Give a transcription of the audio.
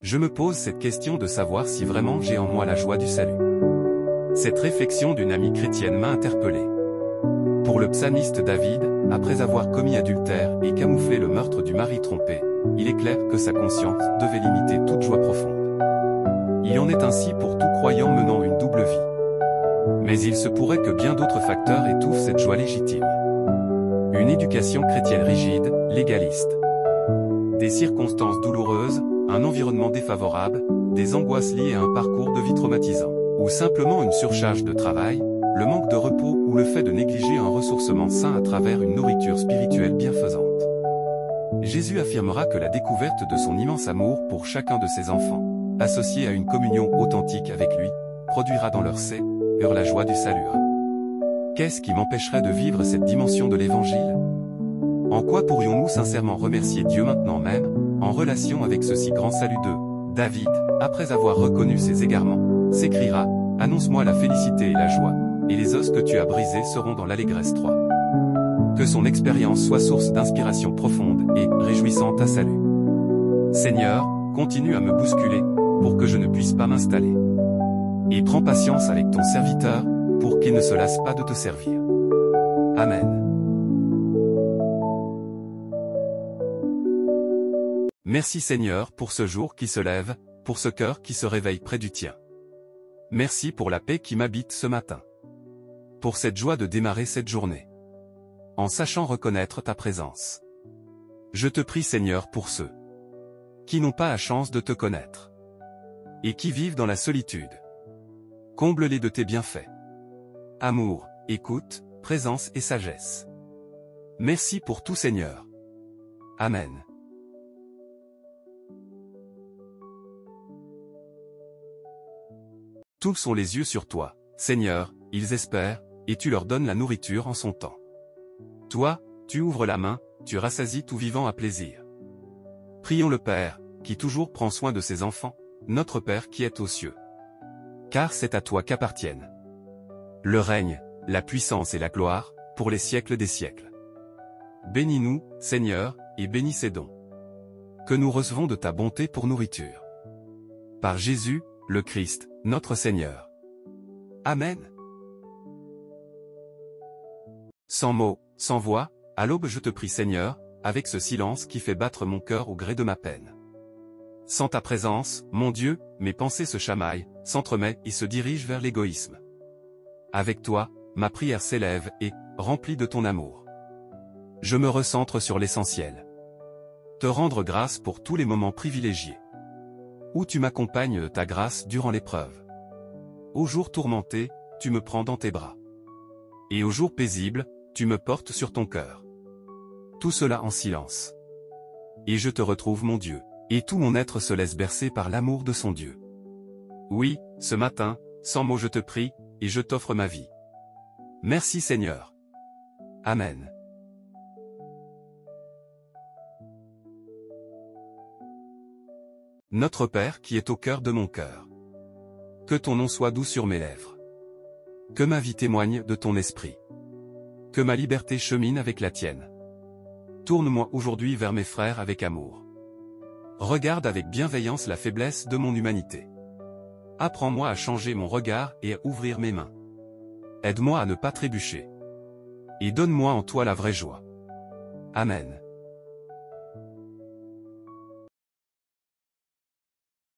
Je me pose cette question de savoir si vraiment j'ai en moi la joie du salut. Cette réflexion d'une amie chrétienne m'a interpellé. Pour le psalmiste David, après avoir commis adultère et camouflé le meurtre du mari trompé, il est clair que sa conscience devait limiter toute joie profonde. Il en est ainsi pour tout croyant menant une double vie. Mais il se pourrait que bien d'autres facteurs étouffent cette joie légitime. Une éducation chrétienne rigide, légaliste. Des circonstances douloureuses, un environnement défavorable, des angoisses liées à un parcours de vie traumatisant, ou simplement une surcharge de travail, le manque de repos ou le fait de négliger un ressourcement sain à travers une nourriture spirituelle bienfaisante. Jésus affirmera que la découverte de son immense amour pour chacun de ses enfants, associé à une communion authentique avec lui, produira dans leur cœur la joie du salut. Qu'est-ce qui m'empêcherait de vivre cette dimension de l'Évangile? En quoi pourrions-nous sincèrement remercier Dieu maintenant même, en relation avec ce si grand salut de David, après avoir reconnu ses égarements, s'écriera, « Annonce-moi la félicité et la joie, et les os que tu as brisés seront dans l'allégresse 3. » Que son expérience soit source d'inspiration profonde et réjouissante à salut. Seigneur, continue à me bousculer, pour que je ne puisse pas m'installer. Et prends patience avec ton serviteur, pour qu'il ne se lasse pas de te servir. Amen. Merci Seigneur pour ce jour qui se lève, pour ce cœur qui se réveille près du tien. Merci pour la paix qui m'habite ce matin. Pour cette joie de démarrer cette journée. En sachant reconnaître ta présence. Je te prie Seigneur pour ceux qui n'ont pas la chance de te connaître. Et qui vivent dans la solitude. Comble-les de tes bienfaits. Amour, écoute, présence et sagesse. Merci pour tout Seigneur. Amen. Tous ont les yeux sur toi, Seigneur, ils espèrent, et tu leur donnes la nourriture en son temps. Toi, tu ouvres la main, tu rassasies tout vivant à plaisir. Prions le Père, qui toujours prend soin de ses enfants, notre Père qui est aux cieux. Car c'est à toi qu'appartiennent le règne, la puissance et la gloire, pour les siècles des siècles. Bénis-nous, Seigneur, et bénis ces dons que nous recevons de ta bonté pour nourriture. Par Jésus, le Christ, notre Seigneur. Amen. Sans mots, sans voix, à l'aube je te prie Seigneur, avec ce silence qui fait battre mon cœur au gré de ma peine. Sans ta présence, mon Dieu, mes pensées se chamaillent, s'entremêlent et se dirigent vers l'égoïsme. Avec toi, ma prière s'élève et, remplie de ton amour. Je me recentre sur l'essentiel. Te rendre grâce pour tous les moments privilégiés. Où tu m'accompagnes de ta grâce durant l'épreuve. Aux jours tourmentés, tu me prends dans tes bras. Et aux jours paisibles, tu me portes sur ton cœur. Tout cela en silence. Et je te retrouve mon Dieu, et tout mon être se laisse bercer par l'amour de son Dieu. Oui, ce matin, sans mots je te prie, et je t'offre ma vie. Merci Seigneur. Amen. Notre Père qui est au cœur de mon cœur. Que ton nom soit doux sur mes lèvres. Que ma vie témoigne de ton esprit. Que ma liberté chemine avec la tienne. Tourne-moi aujourd'hui vers mes frères avec amour. Regarde avec bienveillance la faiblesse de mon humanité. Apprends-moi à changer mon regard et à ouvrir mes mains. Aide-moi à ne pas trébucher. Et donne-moi en toi la vraie joie. Amen.